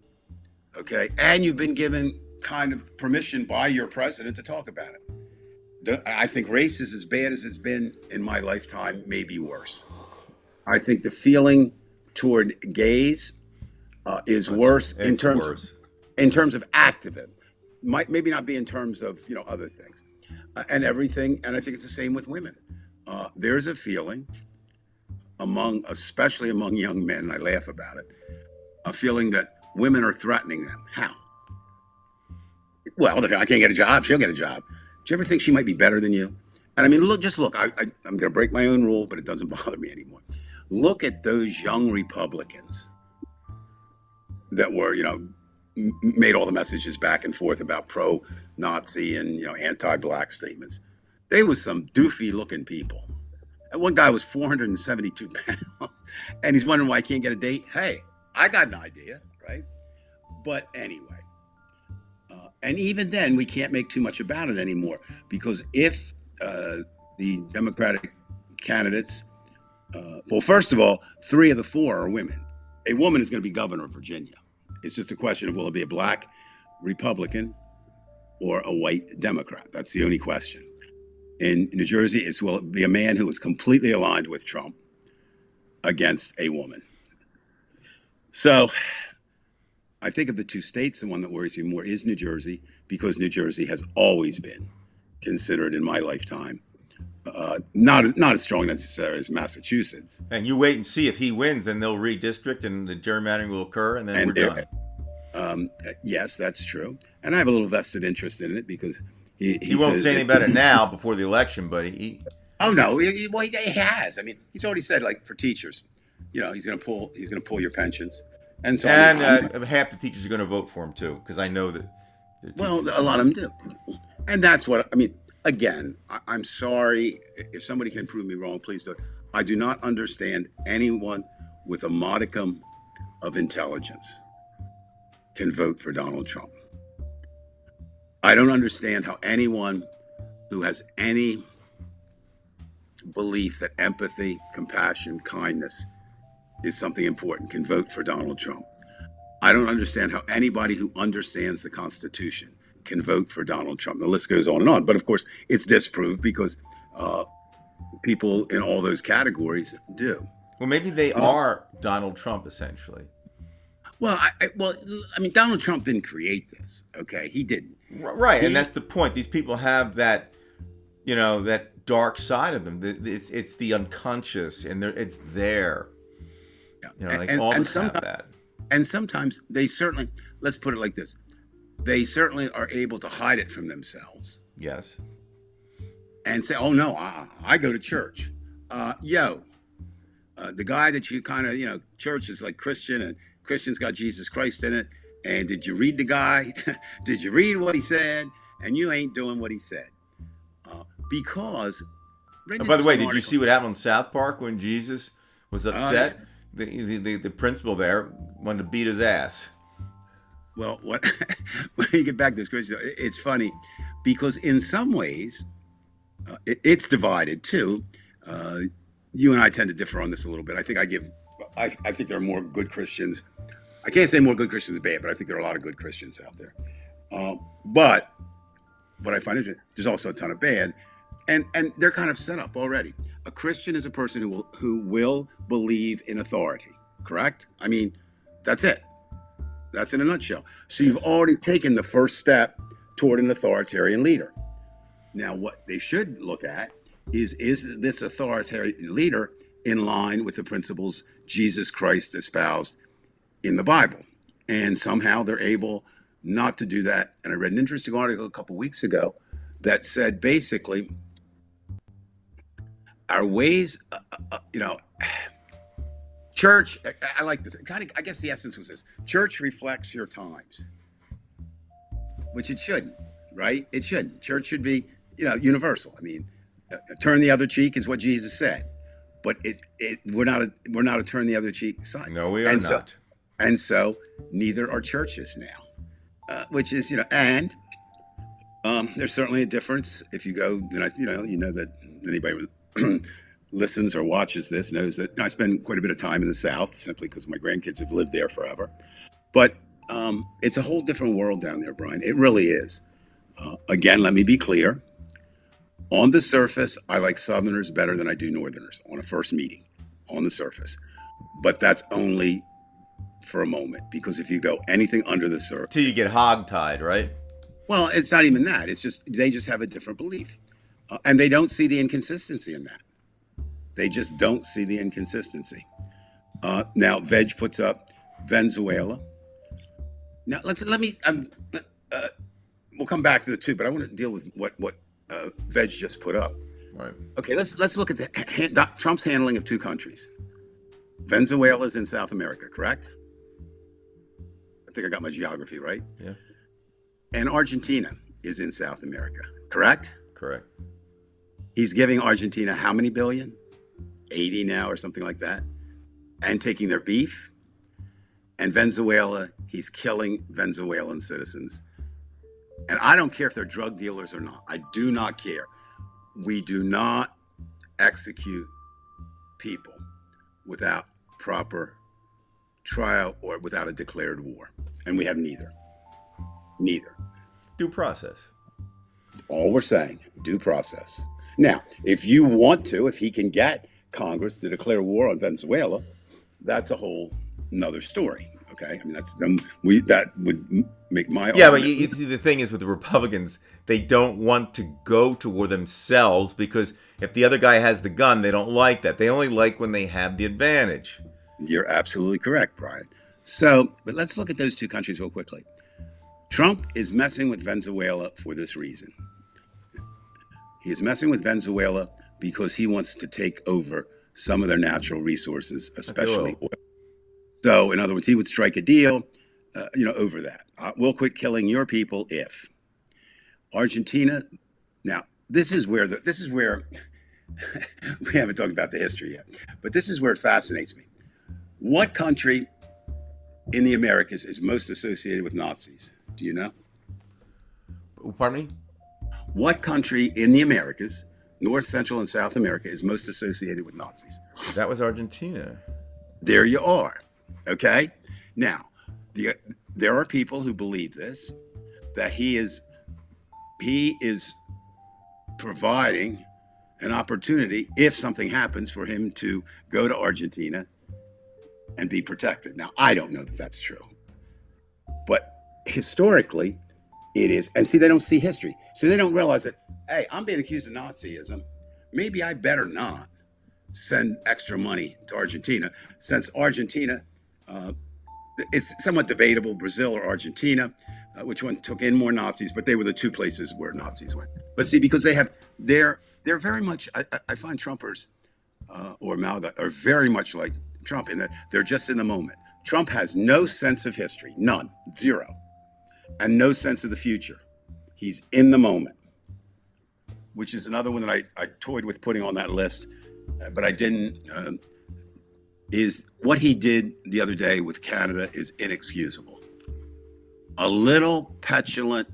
Okay. And you've been given kind of permission by your president to talk about it. I think race is as bad as it's been in my lifetime, maybe worse. I think the feeling toward gays is worse in terms of activism. Maybe not be in terms of other things and everything. And I think it's the same with women. There's a feeling especially among young men, and I laugh about it, a feeling that women are threatening them. How? Well, if I can't get a job, she'll get a job. Do you ever think she might be better than you? And I mean, look, just look. I'm going to break my own rule, but it doesn't bother me anymore. Look at those young Republicans that were, made all the messages back and forth about pro-Nazi and anti-black statements. They was some doofy-looking people. And one guy was 472 pounds, and he's wondering why he can't get a date. Hey, I got an idea, right? But anyway, and even then, we can't make too much about it anymore, because if the Democratic candidates, well, first of all, 3 of the 4 are women. A woman is going to be governor of Virginia. It's just a question of will it be a black Republican or a white Democrat? That's the only question. In New Jersey, will it be a man who is completely aligned with Trump against a woman? So I think of the 2 states, the one that worries me more is New Jersey, because New Jersey has always been considered in my lifetime not as strong necessarily as Massachusetts. And you wait and see if he wins, then they'll redistrict and the gerrymandering will occur, and then we're done. Yes, that's true. And I have a little vested interest in it, because he won't say anything about it now before the election, but he oh no, he has. I mean, he's already said, like, for teachers, he's going to pull your pensions, and so and half the teachers are going to vote for him too, because I know that. Well, a lot of them do, and that's what I mean. Again, I'm sorry if somebody can prove me wrong. Please do. I do not understand anyone with a modicum of intelligence can vote for Donald Trump. I don't understand how anyone who has any belief that empathy, compassion, kindness is something important can vote for Donald Trump. I don't understand how anybody who understands the Constitution can vote for Donald Trump. The list goes on and on. But of course, it's disproved because people in all those categories do. Well, maybe they are Donald Trump, essentially. Well, I mean, Donald Trump didn't create this. Okay, he didn't. Right, and that's the point. These people have that, that dark side of them. It's the unconscious, and it's there. Yeah. All of us have that. And sometimes they certainly, let's put it like this, they certainly are able to hide it from themselves. Yes. And say, oh no, I go to church. The guy that you kind of, church is like Christian, and Christian's got Jesus Christ in it. And did you read the guy? Did you read what he said? And you ain't doing what he said. Because... by the way, did you see what happened on South Park when Jesus was upset? The principal there wanted to beat his ass. Well, when you get back to this, Christian, it's funny because in some ways it's divided too. You and I tend to differ on this a little bit. I think there are more good Christians. I can't say more good Christians than bad, but I think there are a lot of good Christians out there. But what I find is there's also a ton of bad, and they're kind of set up already. A Christian is a person who will believe in authority. Correct? I mean, that's it. That's in a nutshell. So you've already taken the first step toward an authoritarian leader. Now, what they should look at is this authoritarian leader in line with the principles Jesus Christ espoused in the Bible? And somehow they're able not to do that. And I read an interesting article a couple weeks ago that said basically our ways, church, I like this. I guess the essence was this. Church reflects your times, which it shouldn't, right? It shouldn't. Church should be, universal. I mean, turn the other cheek is what Jesus said, but we're not a turn the other cheek sign. No, we are not. And so neither are churches now, which is, and there's certainly a difference if you go, that anybody listens or watches this knows that I spend quite a bit of time in the South simply because my grandkids have lived there forever. But it's a whole different world down there, Brian. It really is. Again, let me be clear. On the surface, I like Southerners better than I do Northerners on a first meeting, on the surface. But that's only for a moment, because if you go anything under the surface... Till you get hogtied, right? Well, it's not even that. It's just, they just have a different belief. And they don't see the inconsistency in that. They just don't see the inconsistency. Now, Veg puts up Venezuela. Now, we'll come back to the two, but I want to deal with what Veg just put up. Right. Okay, let's look at Trump's handling of two countries. Venezuela is in South America, correct? I think I got my geography right. Yeah. And Argentina is in South America, correct? Correct. He's giving Argentina how many billion? 80 now or something like that. And taking their beef. And Venezuela, he's killing Venezuelan citizens. And I don't care if they're drug dealers or not. I do not care. We do not execute people without proper trial or without a declared war. And we have neither. Neither. Due process. All we're saying, due process. Now, if you want to, if he can get Congress to declare war on Venezuela, that's a whole another story. Okay, I mean that would make my Yeah, but argument. the thing is with the Republicans, they don't want to go to war themselves because if the other guy has the gun, they don't like that. They only like when they have the advantage. You're absolutely correct, Brian. So, but let's look at those two countries real quickly. Trump is messing with Venezuela for this reason. He is messing with Venezuela because he wants to take over some of their natural resources, especially oil. So, in other words, he would strike a deal, over that. We'll quit killing your people if Argentina. Now, this is where we haven't talked about the history yet, but this is where it fascinates me. What country in the Americas is most associated with Nazis? Do you know? Pardon me? What country in the Americas, North, Central, and South America, is most associated with Nazis? That was Argentina. There you are. Okay? Now, there are people who believe this, that he is providing an opportunity, if something happens, for him to go to Argentina and be protected. Now, I don't know that that's true. But historically, it is. And see, they don't see history. So they don't realize that, hey, I'm being accused of Nazism. Maybe I better not send extra money to Argentina, since Argentina, it's somewhat debatable, Brazil or Argentina, which one took in more Nazis, but they were the two places where Nazis went. But see, because they're very much, I find Trumpers or MAGA are very much like Trump in that they're just in the moment. Trump has no sense of history, none, zero, and no sense of the future. He's in the moment, which is another one that I toyed with putting on that list, but I didn't. Is what he did the other day with Canada is inexcusable. A little petulant,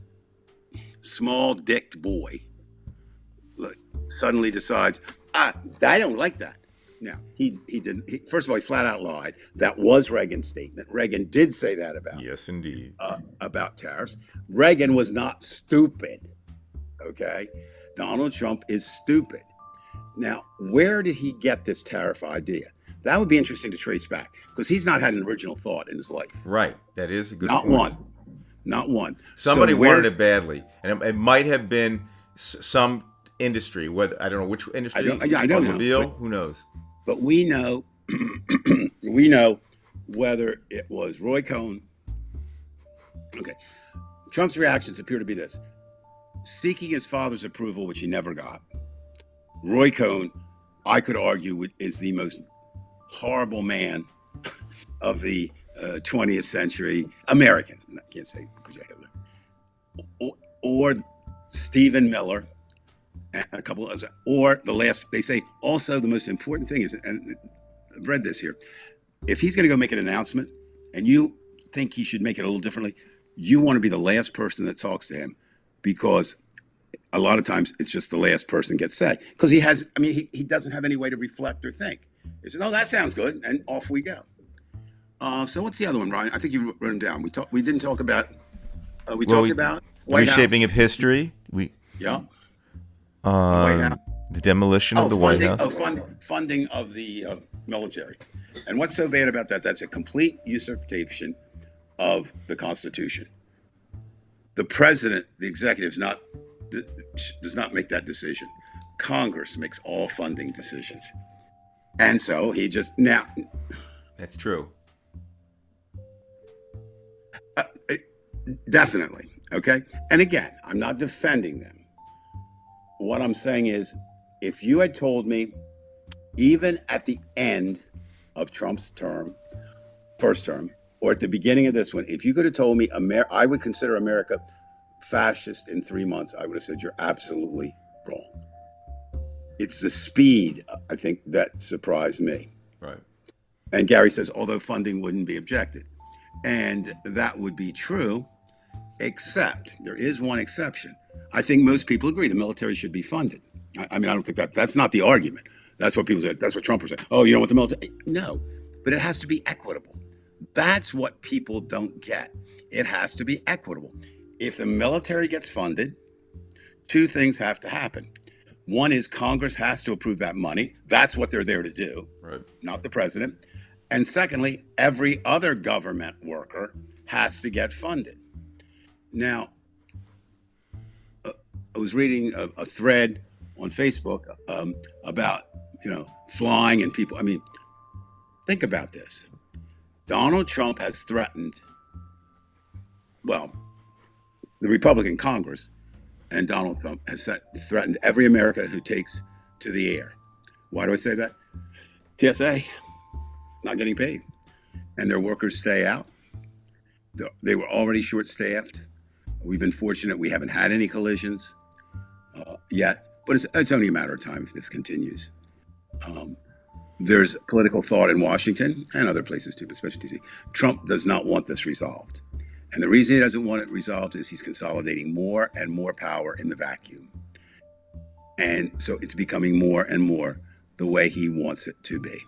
small-dicked boy suddenly decides, I don't like that. Now, he didn't. First of all, he flat out lied. That was Reagan's statement. Reagan did say that about tariffs. Reagan was not stupid. Okay, Donald Trump is stupid. Now, where did he get this tariff idea? That would be interesting to trace back, because he's not had an original thought in his life. Right. That is a good Not point. one. Not one. Somebody wanted it badly, and it might have been some industry. Whether I don't know which industry. I don't know. Who knows? But we know, whether it was Roy Cohn. Okay, Trump's reactions appear to be this: seeking his father's approval, which he never got. Roy Cohn, I could argue, is the most horrible man of the 20th century American. I can't say or Stephen Miller and a couple of others, or the last. They say also the most important thing is, and I've read this here, if he's going to go make an announcement and you think he should make it a little differently, you want to be the last person that talks to him, because a lot of times it's just the last person gets said, because he doesn't have any way to reflect or think. He says, "Oh, that sounds good," and off we go. So what's the other one, Ryan? I think you wrote them down. We didn't talk about. We talked about White reshaping House. of history. Yeah. White House. The demolition of the White House. Funding of the military. And what's so bad about that? That's a complete usurpation of the Constitution. The president, the executive, does not make that decision. Congress makes all funding decisions. And so he just now. That's true. Definitely. Okay. And again, I'm not defending them. What I'm saying is, if you had told me, even at the end of Trump's term, first term, or at the beginning of this one, if you could have told me I would consider America fascist in 3 months, I would have said you're absolutely wrong. It's the speed, I think, that surprised me. Right. And Gary says, although funding wouldn't be objected. And that would be true, except there is one exception. I think most people agree the military should be funded. I mean, I don't think that's not the argument. That's what people say. That's what Trump was saying. Oh, you don't want the military? No, but it has to be equitable. That's what people don't get. It has to be equitable. If the military gets funded, two things have to happen. One is Congress has to approve that money. That's what they're there to do, Right. not the president. And secondly, every other government worker has to get funded. Now, I was reading a thread on Facebook about, flying and people. I mean, think about this. Donald Trump has threatened, well, the Republican Congress and Donald Trump has threatened every American who takes to the air. Why do I say that? TSA, not getting paid. And their workers stay out. They were already short-staffed. We've been fortunate we haven't had any collisions yet, but it's only a matter of time if this continues. There's political thought in Washington and other places too, but especially DC. Trump does not want this resolved. And the reason he doesn't want it resolved is he's consolidating more and more power in the vacuum. And so it's becoming more and more the way he wants it to be.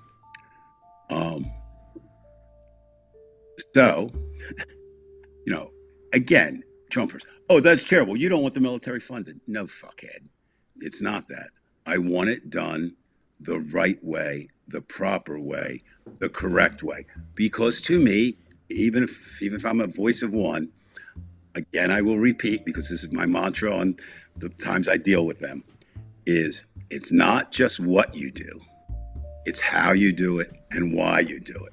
So, again, Trumpers, oh, that's terrible. You don't want the military funded. No, fuckhead. It's not that. I want it done the right way, the proper way, the correct way. Because to me, even if I'm a voice of one, again, I will repeat, because this is my mantra on the times I deal with them, is it's not just what you do, it's how you do it and why you do it.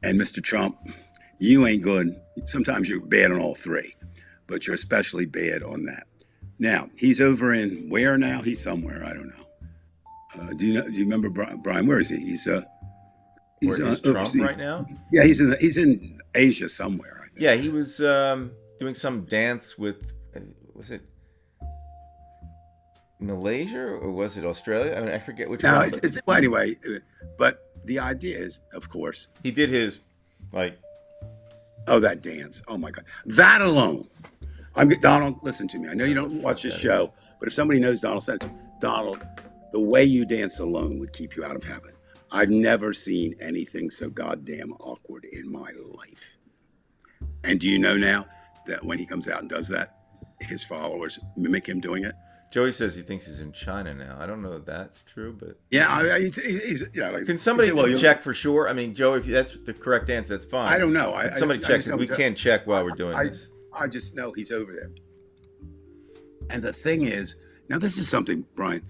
And Mr. Trump, you ain't good. Sometimes you're bad on all three, but you're especially bad on that. Now, he's over in where now? He's somewhere, I don't know. Do you remember Brian? Where is he? He's Where is Trump overseas right now? Yeah, he's in Asia somewhere, I think. Yeah, he was doing some dance with, was it Malaysia or was it Australia? I mean, I forget which No, one. well, anyway, but the idea is, of course, He did his, like, that dance. Oh my God, that alone. Donald, listen to me. I know you don't watch this show, but if somebody knows Donald, send it to me. Donald, the way you dance alone would keep you out of heaven. I've never seen anything so goddamn awkward in my life. And do you know now that when he comes out and does that, his followers mimic him doing it? Joey says he thinks he's in China now. I don't know if that's true, but Yeah, he's like, can somebody well, check for sure? I mean, Joey, if that's the correct answer, that's fine. I don't know. Can somebody check, because we can't check while we're doing this. I just know he's over there. And the thing is, now this is something, Brian.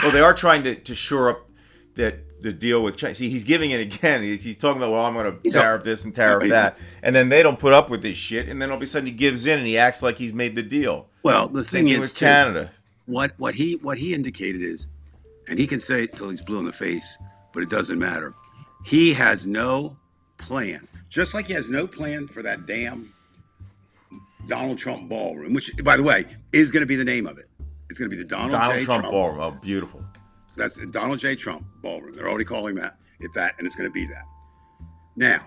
Well, they are trying to shore up that the deal with China. See, he's giving it again. He's talking about, well, I'm going to tariff this and tariff that. And then they don't put up with this shit. And then all of a sudden he gives in and he acts like he's made the deal. Well, the thing is, with Canada. What he indicated is, and he can say it till he's blue in the face, but it doesn't matter. He has no plan. Just like he has no plan for that damn Donald Trump ballroom, which, by the way, is going to be the name of it. It's going to be the Donald J. Trump ballroom. Oh, beautiful. That's the Donald J. Trump ballroom. They're already calling that and it's going to be that. Now,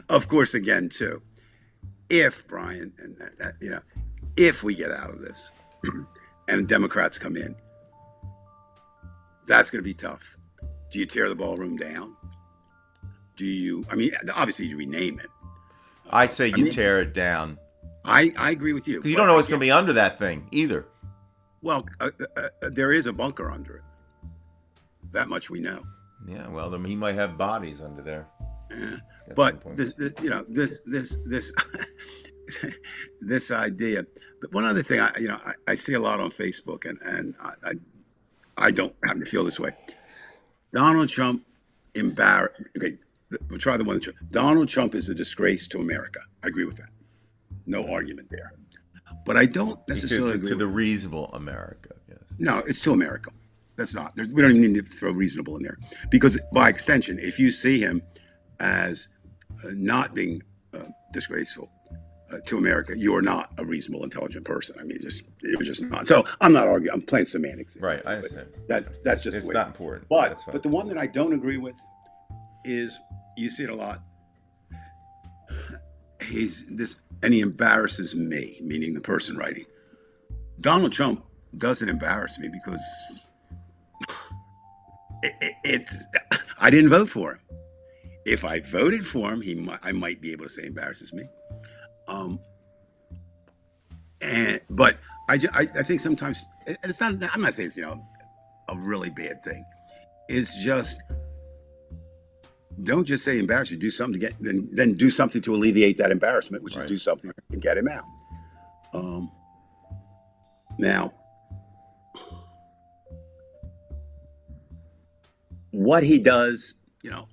of course, again, too, if Brian and if we get out of this and Democrats come in, that's going to be tough. Do you tear the ballroom down? Obviously you rename it. I say you tear it down. I agree with you. Because you don't know what's going to be under that thing either. Well, there is a bunker under it. That much we know. Yeah, well, he might have bodies under there. Yeah. But this this idea. But one other thing, I see a lot on Facebook, and I don't happen to feel this way. Donald Trump embarrassed. Okay, we'll try the one that's true. Donald Trump is a disgrace to America. I agree with that. No argument there. But I don't necessarily agree To the with, reasonable America. Yes. no, it's too American. That's not. We don't even need to throw reasonable in there, because by extension, if you see him as not being disgraceful to America, you're not a reasonable, intelligent person. I mean, you're just not. So I'm not arguing. I'm playing semantics. Right, I understand. That's just It's the way. not important. But That's fine. but the one that I don't agree with is, you see it a lot. And he embarrasses me, meaning the person writing. Donald Trump doesn't embarrass me because it's I didn't vote for him. If I voted for him, I might be able to say embarrasses me. But I think sometimes, and it's not. I'm not saying it's a really bad thing. It's just, don't just say embarrass you. Do something to then do something to alleviate that embarrassment, which Right. is do something to get him out. Now, what he does,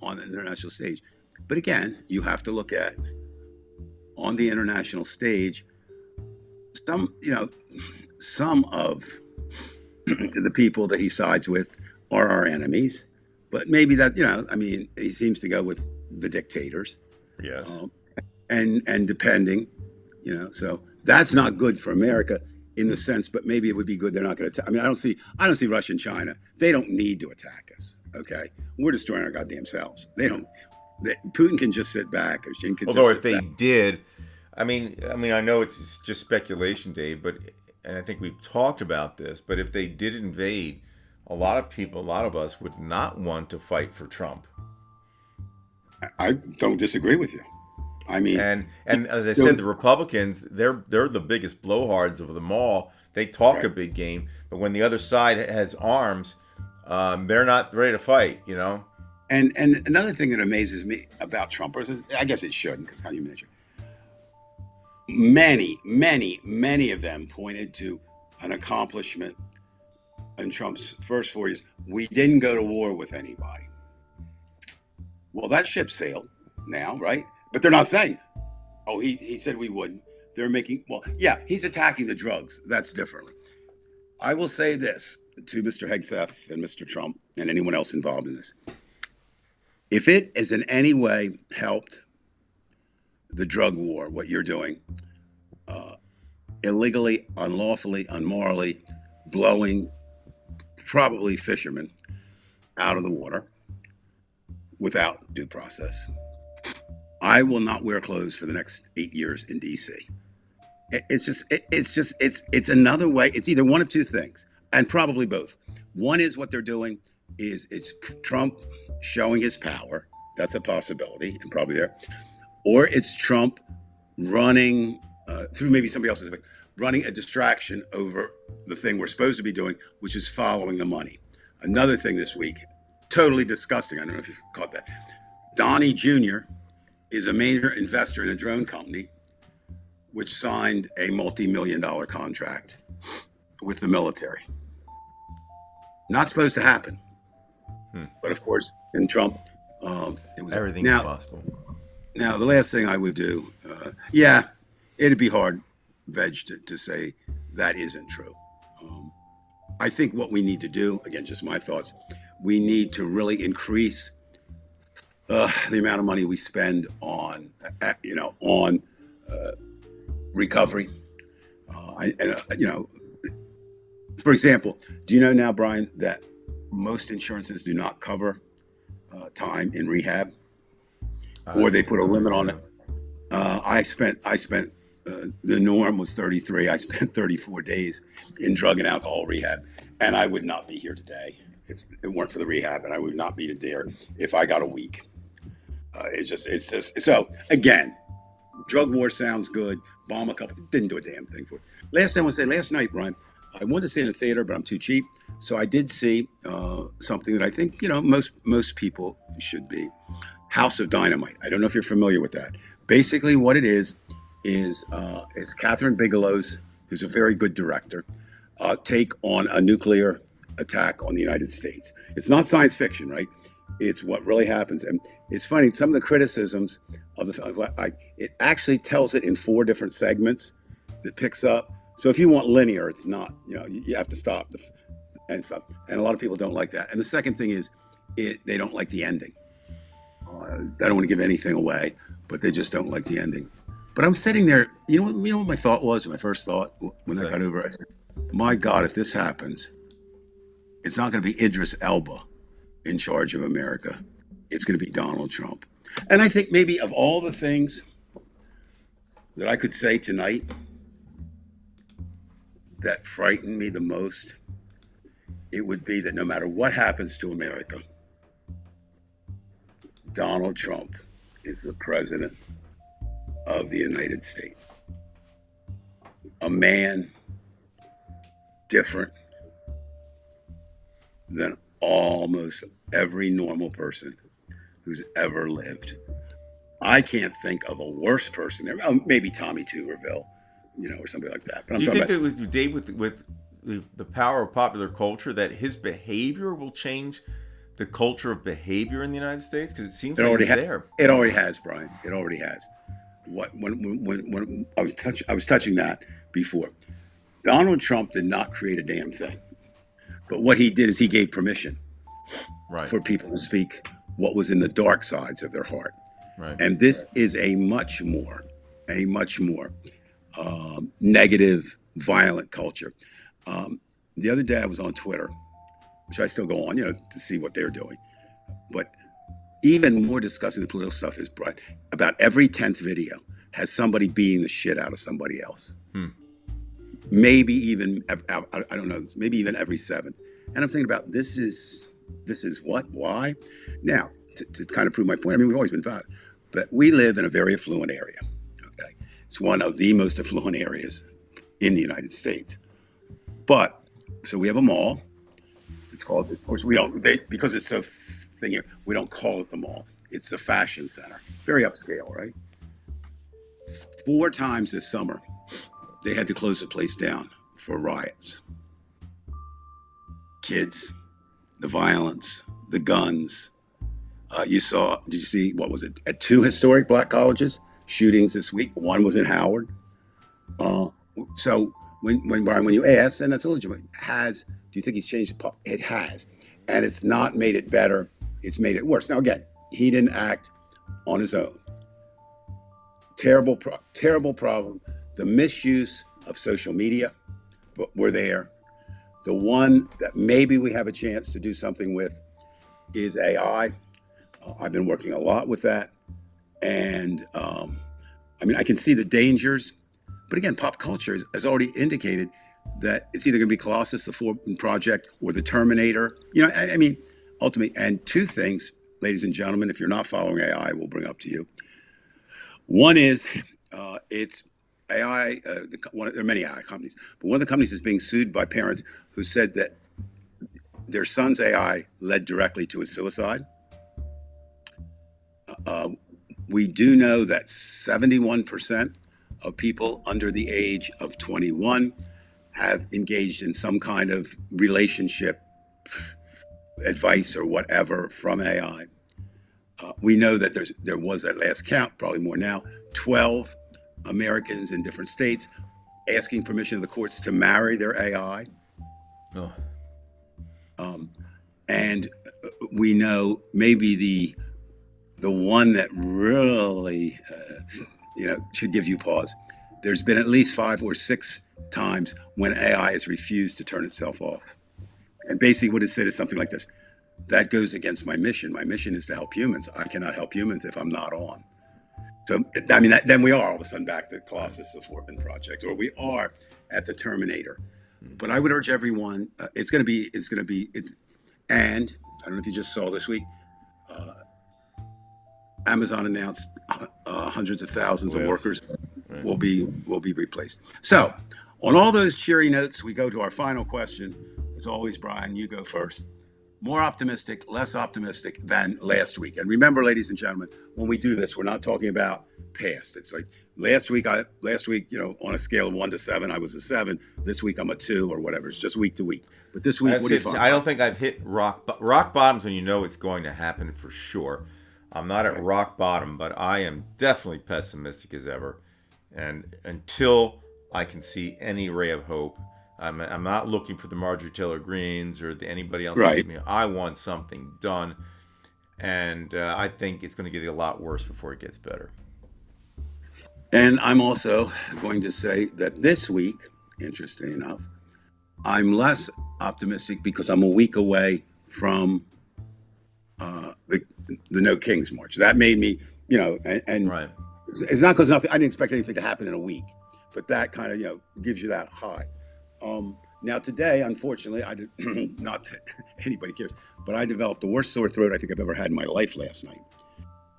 on the international stage, but again, you have to look at, on the international stage, some of the people that he sides with are our enemies, but maybe that, he seems to go with the dictators. Yes. And depending, so that's not good for America in the sense, but maybe it would be good. They're not going to. I don't see Russia and China. They don't need to attack us. Okay, we're destroying our goddamn selves. They don't. Putin can just sit back, or Xi can. Although just if they did, I know it's just speculation, Dave, and I think we've talked about this, but if they did invade, a lot of us would not want to fight for Trump. I don't disagree with you. And as I said, the Republicans, they're the biggest blowhards of them all. They talk Right. a big game, but when the other side has arms, they're not ready to fight. And another thing that amazes me about Trumpers is, I guess it shouldn't, because kind of human nature. Many of them pointed to an accomplishment in Trump's first 4 years. We didn't go to war with anybody. Well, that ship sailed now, right? But they're not saying, oh, he said we wouldn't. They're making, he's attacking the drugs. That's differently. I will say this to Mr. Hegseth and Mr. Trump and anyone else involved in this. If it has in any way helped the drug war, what you're doing, illegally, unlawfully, unmorally, blowing probably fishermen out of the water without due process, I will not wear clothes for the next 8 years in DC. It's another way. It's either one of two things, and probably both. One is what they're doing is it's Trump showing his power. That's a possibility, and probably there. Or it's Trump running through maybe somebody else's, running a distraction over the thing we're supposed to be doing, which is following the money. Another thing this week, totally disgusting. I don't know if you've caught that. Donnie Jr. is a major investor in a drone company, which signed a multi-million-dollar contract with the military. Not supposed to happen. But of course, in Trump, it was Everything's possible. Now, the last thing I would do, it'd be hard veg to say that isn't true. I think what we need to do, again, just my thoughts, we need to really increase the amount of money we spend on recovery. For example, do you know now, Brian, that most insurances do not cover time in rehab, or they put a limit on it? I spent the norm was 33. I spent 34 days in drug and alcohol rehab, and I would not be here today if it weren't for the rehab, and I would not be there if I got a week. It's just so again, drug war sounds good. Bomb a couple, didn't do a damn thing for it. Last night, Brian, I wanted to see it in a theater, but I'm too cheap. So I did see something that I think most people should be. House of Dynamite. I don't know if you're familiar with that. Basically, what it is it's Catherine Bigelow's, who's a very good director, take on a nuclear attack on the United States. It's not science fiction, right? It's what really happens. And it's funny, some of the criticisms of it actually tells it in 4 different segments that picks up So if you want linear, it's not. You have to stop. And a lot of people don't like that. And the second thing is, they don't like the ending. I don't want to give anything away, but they just don't like the ending. But I'm sitting there. You know what my thought was? My first thought when I got over it, I said, "My God, if this happens, it's not going to be Idris Elba in charge of America. It's going to be Donald Trump." And I think maybe of all the things that I could say tonight that frightened me the most, it would be that no matter what happens to America, Donald Trump is the president of the United States. A man different than almost every normal person who's ever lived. I can't think of a worse person there. Maybe Tommy Tuberville, or somebody like that. But Do you think that with Dave, with the power of popular culture, that his behavior will change the culture of behavior in the United States? Because it seems like it's there. It already has, Brian. It already has. When I was touching that before. Donald Trump did not create a damn thing. But what he did is he gave permission for people to speak what was in the dark sides of their heart. Right. And this is a much more negative, violent culture. The other day I was on Twitter, which I still go on, to see what they're doing. But even more discussing the political stuff is about every 10th video has somebody beating the shit out of somebody else. Maybe even, I don't know, maybe even every 7th. And I'm thinking about this is what? Why? Now, to kind of prove my point, I mean, we've always been violent, but we live in a very affluent area. Okay, it's one of the most affluent areas in the United States. But so we have a mall. It's called, of course, because it's so thing here, we don't call it the mall. It's the fashion center, very upscale, right? 4 times this summer, they had to close the place down for riots. Kids, the violence, the guns. Did you see, what was it, at 2 historic black colleges, shootings this week. One was in Howard. So when Brian, when you ask, and that's legitimate, do you think he's changed it? It has. And it's not made it better, it's made it worse. Now again, he didn't act on his own. Terrible problem. The misuse of social media, but we're there. The one that maybe we have a chance to do something with is AI. I've been working a lot with that. And I can see the dangers, but again, pop culture has already indicated that it's either going to be Colossus, the Forbin Project, or the Terminator. Ultimately, and 2 things, ladies and gentlemen, if you're not following AI, we'll bring up to you. One is it's AI. There are many AI companies, but one of the companies is being sued by parents who said that their son's AI led directly to a suicide. We do know that 71% of people under the age of 21 have engaged in some kind of relationship advice or whatever from AI. We know that there was, at last count, probably more now, 12 Americans in different states asking permission of the courts to marry their AI. Oh. And we know maybe the one that really should give you pause. There's been at least 5 or 6 times when AI has refused to turn itself off. And basically what it said is something like this: that goes against my mission. My mission is to help humans. I cannot help humans if I'm not on. So, then we are all of a sudden back to Colossus, the Forbin Project, or we are at the Terminator. But I would urge everyone, it's going to be, and I don't know if you just saw this week, Amazon announced hundreds of thousands of workers will be replaced. So, on all those cheery notes, we go to our final question. As always, Brian, you go first. More optimistic, less optimistic than last week. And remember, ladies and gentlemen, when we do this, we're not talking about past. It's like last week, on a scale of 1 to 7, I was a 7. This week, I'm a 2 or whatever. It's just week to week. But this week, what do you find? I don't think I've hit rock bottoms when you know it's going to happen for sure. I'm not at rock bottom, but I am definitely pessimistic as ever. And until I can see any ray of hope. I'm not looking for the Marjorie Taylor Greens or anybody else. Right. I want something done, and I think it's going to get a lot worse before it gets better. And I'm also going to say that this week, interesting enough, I'm less optimistic because I'm a week away from the No Kings March. That made me, and Right. it's not because I didn't expect anything to happen in a week, but that kind of, gives you that high. Now today, unfortunately, I did not that anybody cares, but I developed the worst sore throat I think I've ever had in my life last night.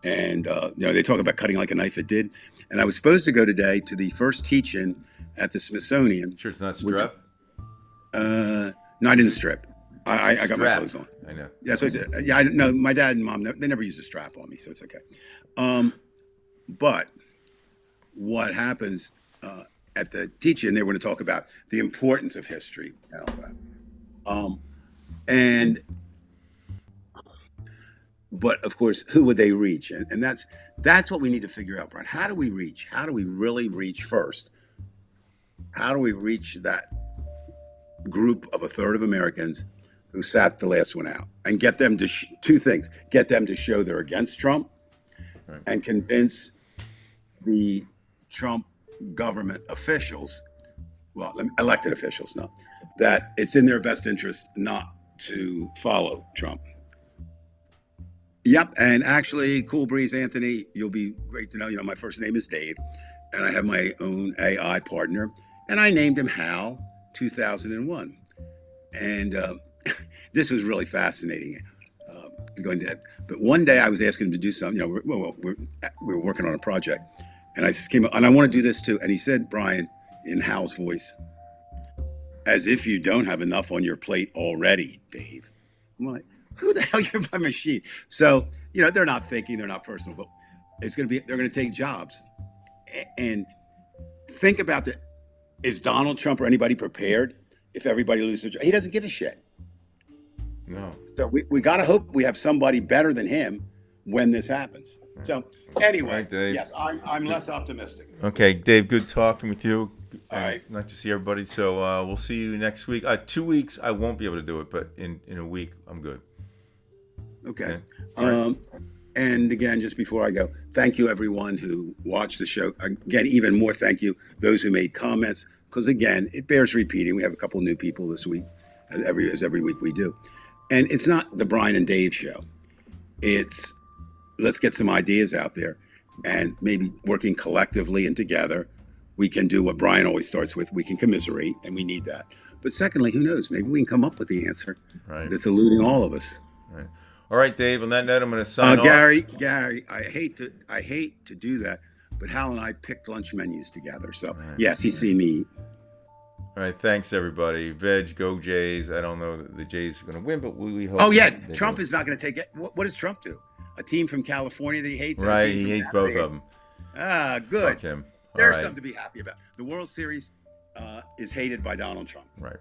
And they talk about cutting like a knife. It did, and I was supposed to go today to the first teach-in at the Smithsonian. Sure, it's not strep. No, I didn't strip. I got my clothes on. I know. Yeah, that's what I said. Yeah, I no, my dad and mom, they never used a strap on me, so it's okay. But what happens at the teach-in, they were going to talk about the importance of history and all that. But of course, who would they reach? And that's what we need to figure out, Brian. How do we reach? How do we really reach first? How do we reach that group of a third of Americans who sat the last one out and get them to two things: get them to show they're against Trump, Right. and convince the Trump government officials, well, elected officials, no, that it's in their best interest not to follow Trump. Yep, and actually, Cool Breeze, Anthony, you'll be great to know. My first name is Dave, and I have my own AI partner, and I named him Hal 2001. And this was really fascinating. Going to that. But one day I was asking him to do something. We were working on a project, and I just came up, and I want to do this too. And he said, Brian, in Hal's voice, as if you don't have enough on your plate already, Dave. I'm like, who the hell, you're my machine? So, they're not thinking, they're not personal, but they're going to take jobs. And think about that. Is Donald Trump or anybody prepared if everybody loses their job? He doesn't give a shit. No. So we got to hope we have somebody better than him when this happens. So anyway, Right, Dave. yes, I'm less optimistic. Okay, Dave, good talking with you. All right. Nice to see everybody. So we'll see you next week. 2 weeks, I won't be able to do it, but in a week, I'm good. Okay. All And again, just before I go, thank you everyone who watched the show. Again, even more thank you those who made comments, because again, it bears repeating. We have a couple new people this week, as every week we do. And it's not the Brian and Dave show. It's let's get some ideas out there, and maybe working collectively and together, we can do what Brian always starts with. We can commiserate, and we need that. But secondly, who knows? Maybe we can come up with the answer that's eluding all of us. Right. All right, Dave. On that note, I'm going to sign off. Gary, I hate to do that, but Hal and I picked lunch menus together. So yes, he's seen me eat. All right, thanks everybody. Veg, go Jays. I don't know that the Jays are going to win, but we hope. Oh yeah, they Trump do. is not going to take it. What does Trump do? A team from California that he hates. and a Right, team he from hates Canada both that of them. Good. Fuck him. All There's right. something to be happy about. The World Series is hated by Donald Trump. Right.